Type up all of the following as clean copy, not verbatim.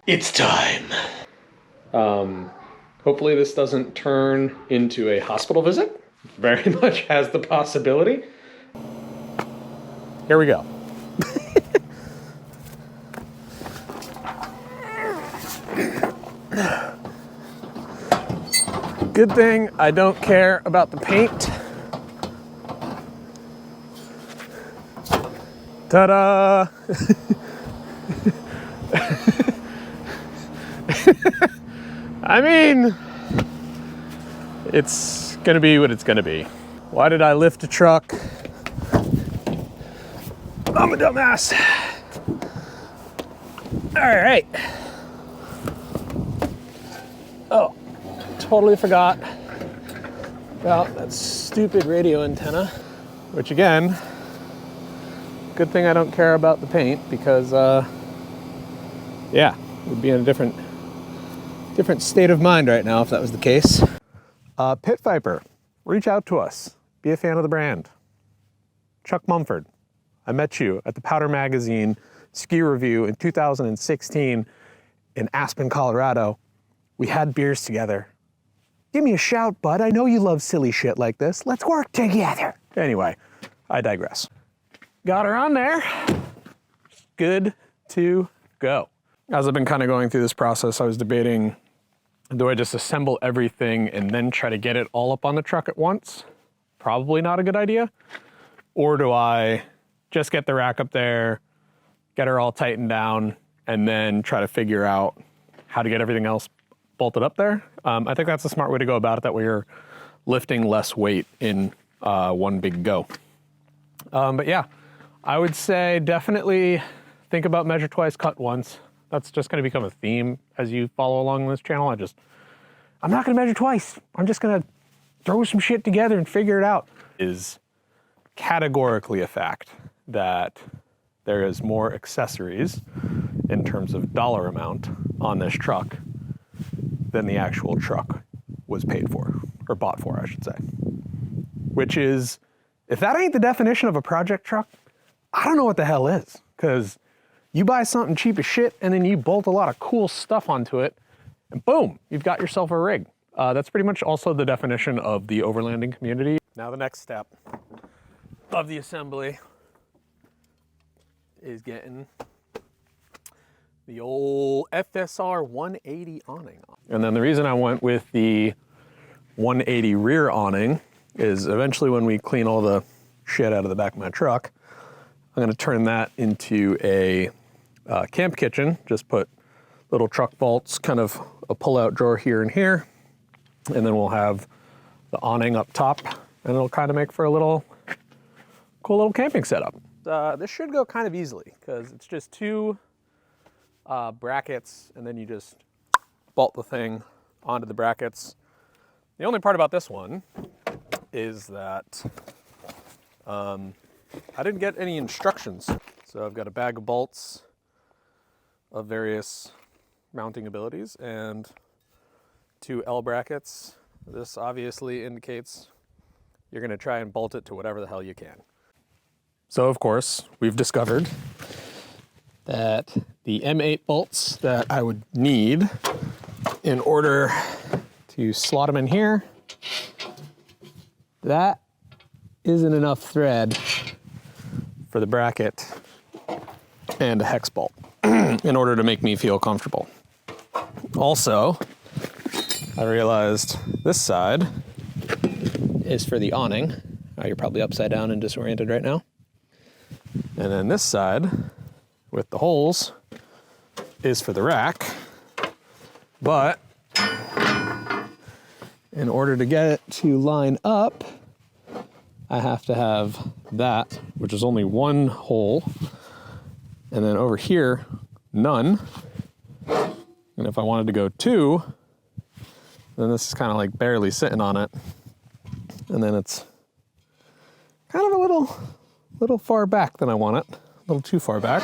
It's time. Hopefully this doesn't turn into a hospital visit. Very much has the possibility. Here we go. Good thing I don't care about the paint. Ta-da! I mean, it's gonna be what it's gonna be. Why did I lift a truck? I'm a dumbass. All right. Oh, totally forgot about that stupid radio antenna, which again, good thing I don't care about the paint because, yeah, we'd be in a different state of mind right now if that was the case. Pit Viper, reach out to us. Be a fan of the brand. Chuck Mumford, I met you at the Powder Magazine ski review in 2016 in Aspen, Colorado. We had beers together. Give me a shout, bud. I know you love silly shit like this. Let's work together. Anyway, I digress. Got her on there. Good to go. As I've been kind of going through this process, I was debating, do I just assemble everything and then try to get it all up on the truck at once? Probably not a good idea. Or do I just get the rack up there, get her all tightened down, and then try to figure out how to get everything else bolted up there? I think that's a smart way to go about it. That way you're lifting less weight in one big go. But yeah, I would say definitely think about measure twice, cut once. That's just going to become a theme as you follow along this channel. I'm not going to measure twice. I'm just going to throw some shit together and figure it out. Is categorically a fact that there is more accessories in terms of dollar amount on this truck than the actual truck was paid for, or bought for, I should say. Which is, if that ain't the definition of a project truck, I don't know what the hell is. Because you buy something cheap as shit and then you bolt a lot of cool stuff onto it and boom, you've got yourself a rig. That's pretty much also the definition of the overlanding community. Now the next step of the assembly is getting the old FSR 180 awning on. And then the reason I went with the 180 rear awning is eventually when we clean all the shit out of the back of my truck, I'm gonna turn that into a camp kitchen. Just put little truck vaults, kind of a pull-out drawer here and here, and then we'll have the awning up top, and it'll kind of make for a cool little camping setup. This should go kind of easily because it's just two brackets, and then you just bolt the thing onto the brackets. The only part about this one is that I didn't get any instructions. So I've got a bag of bolts of various mounting abilities and two L brackets. This obviously indicates you're going to try and bolt it to whatever the hell you can. So of course, we've discovered that the M8 bolts that I would need in order to slot them in here, that isn't enough thread for the bracket and a hex bolt in order to make me feel comfortable. Also, I realized this side is for the awning. You're probably upside down and disoriented right now. And then this side with the holes is for the rack. But in order to get it to line up, I have to have that, which is only one hole. And then over here, none. And if I wanted to go two, then this is kind of like barely sitting on it. And then it's kind of a little far back than I want it, a little too far back.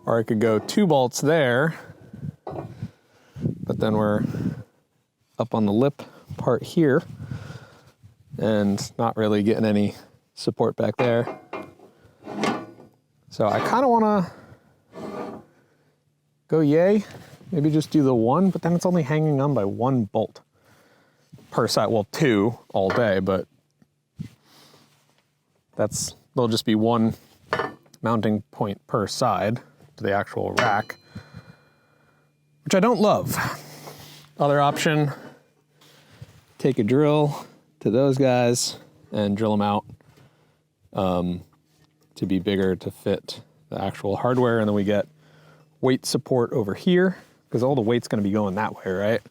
Or I could go two bolts there, but then we're up on the lip part here and not really getting any support back there. So I kind of want to go yay Maybe just do the one, but then it's only hanging on by one bolt per side. Well, two all day, but there'll just be one mounting point per side to the actual rack, which I don't love. Other option, take a drill to those guys and drill them out to be bigger to fit the actual hardware, and then we get weight support over here because all the weight's going to be going that way, right?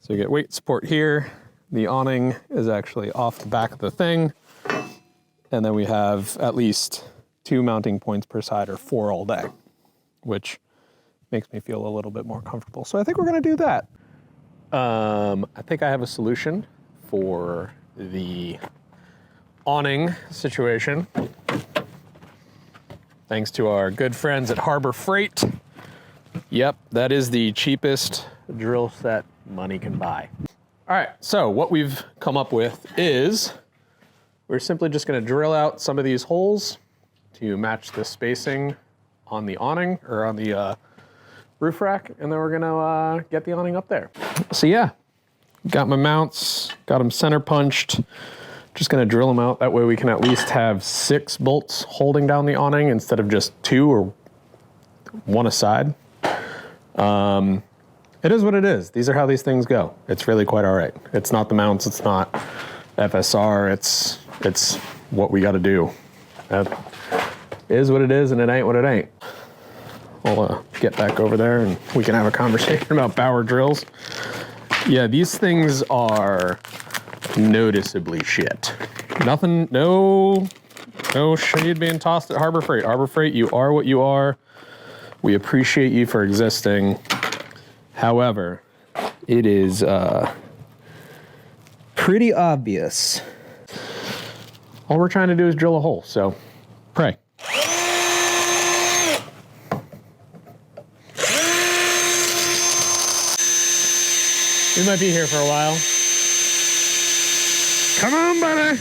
So you get weight support here. The awning is actually off the back of the thing, and then we have at least 2 mounting points per side, or 4 all day, which makes me feel a little bit more comfortable. So I think we're going to do that. I think I have a solution for the awning situation, thanks to our good friends at Harbor Freight. Yep, that is the cheapest drill set money can buy. All right, so what we've come up with is we're simply just going to drill out some of these holes to match the spacing on the awning, or on the roof rack, and then we're gonna get the awning up there. So yeah, got my mounts, got them center punched. Just gonna drill them out. That way we can at least have 6 bolts holding down the awning instead of just 2 or 1 aside. It is what it is. These are how these things go. It's really quite all right. It's not the mounts, it's not FSR, it's what we gotta do. That is what it is, and it ain't what it ain't. I'll get back over there and we can have a conversation about Bauer drills. Yeah, these things are noticeably shit. Nothing, no shade being tossed at Harbor Freight. Harbor Freight, you are what you are. We appreciate you for existing. However, it is pretty obvious. All we're trying to do is drill a hole, so pray. We might be here for a while. Come on, buddy.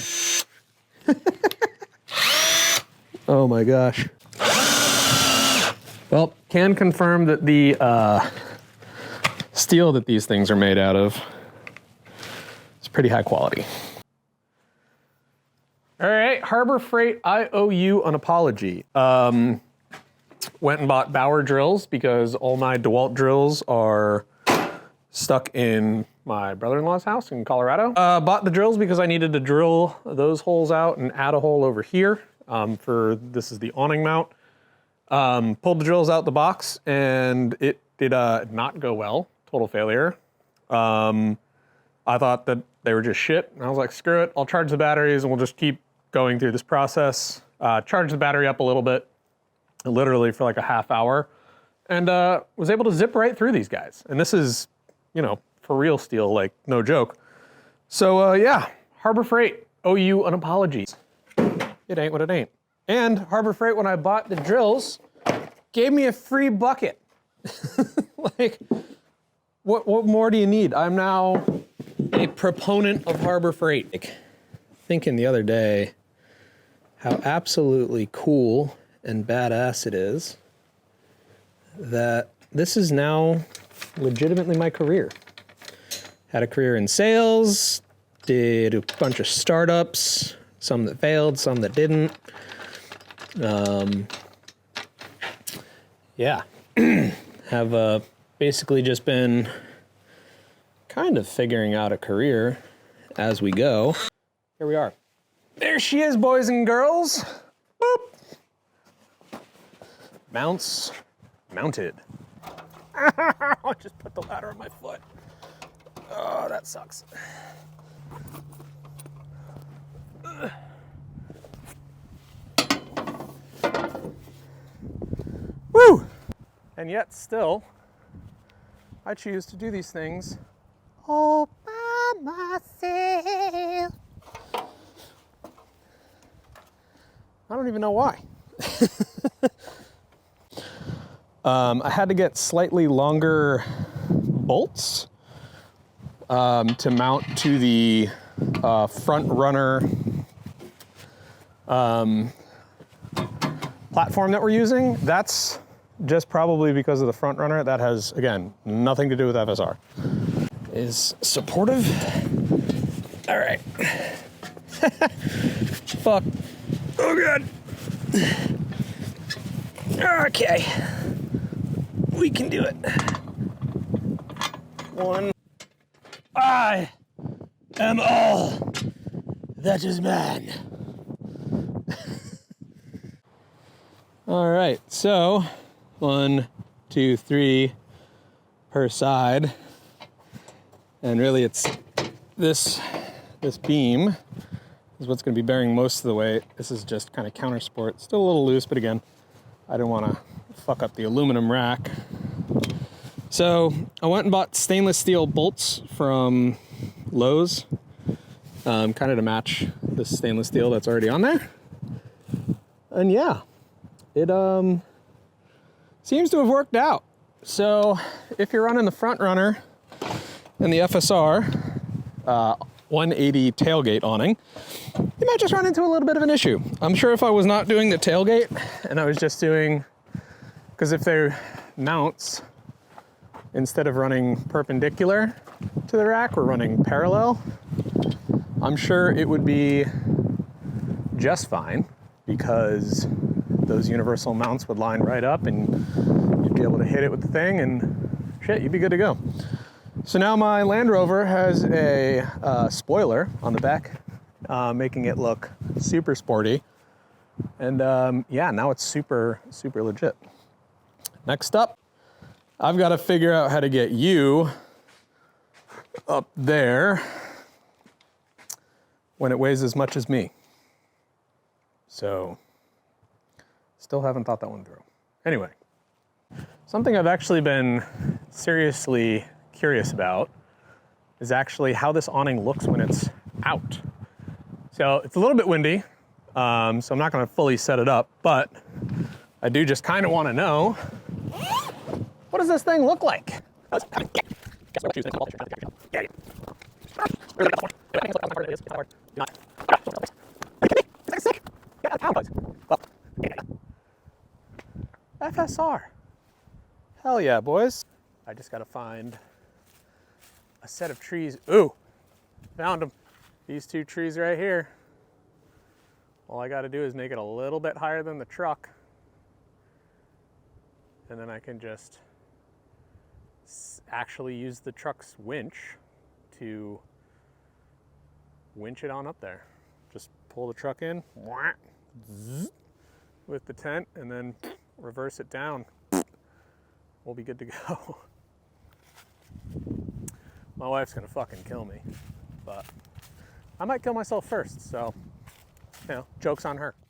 Oh my gosh. Well, can confirm that the steel that these things are made out of is pretty high quality. All right, Harbor Freight, I owe you an apology. Went and bought Bauer drills because all my DeWalt drills are stuck in my brother-in-law's house in Colorado. Bought the drills because I needed to drill those holes out and add a hole over here for, this is the awning mount. Pulled the drills out the box and it did not go well, total failure. I thought that they were just shit, and I was like, screw it, I'll charge the batteries and we'll just keep going through this process. Charged the battery up a little bit, literally for like a half hour, and was able to zip right through these guys. And this is, you know, for real steel, like no joke. So yeah, Harbor Freight, owe you an apology. It ain't what it ain't. And Harbor Freight, when I bought the drills, gave me a free bucket. Like, what more do you need? I'm now a proponent of Harbor Freight. Like, thinking the other day how absolutely cool and badass it is that this is now legitimately my career. Had a career in sales, did a bunch of startups, some that failed, some that didn't. Yeah, have basically just been kind of figuring out a career as we go. Here we are. There she is, boys and girls. Boop. Mounts mounted. I just put the ladder on my foot. Oh, that sucks. Woo! And yet still, I choose to do these things all by myself. I don't even know why. I had to get slightly longer bolts to mount to the Front Runner platform that we're using. That's just probably because of the front runner. That has, again, nothing to do with FSR. Is supportive. All right. Fuck. Oh God. Okay. We can do it. One. I am all that is man. All right, so 1, 2, 3 per side. And really it's this beam is what's going to be bearing most of the weight. This is just kind of counter sport. Still a little loose, but again, I didn't want to fuck up the aluminum rack. So I went and bought stainless steel bolts from Lowe's, kind of to match the stainless steel that's already on there. And yeah, it seems to have worked out. So if you're running the front runner and the FSR 180 tailgate awning, you might just run into a little bit of an issue. I'm sure if I was not doing the tailgate and I was just doing, because if they're mounts, instead of running perpendicular to the rack, we're running parallel, I'm sure it would be just fine because those universal mounts would line right up and you'd be able to hit it with the thing and shit, you'd be good to go. So now my Land Rover has a spoiler on the back, making it look super sporty. And yeah, now it's super, super legit. Next up, I've got to figure out how to get you up there when it weighs as much as me. So, still haven't thought that one through. Anyway, something I've actually been seriously curious about is actually how this awning looks when it's out. So it's a little bit windy, so I'm not going to fully set it up, but I do just kind of want to know, what does this thing look like? FSR. Hell yeah, boys. I just got to find a set of trees. Ooh, found them. These two trees right here. All I got to do is make it a little bit higher than the truck. And then I can just actually use the truck's winch to winch it on up there. Just pull the truck in with the tent and then reverse it down. We'll be good to go. My wife's gonna fucking kill me, but I might kill myself first, so, you know, joke's on her.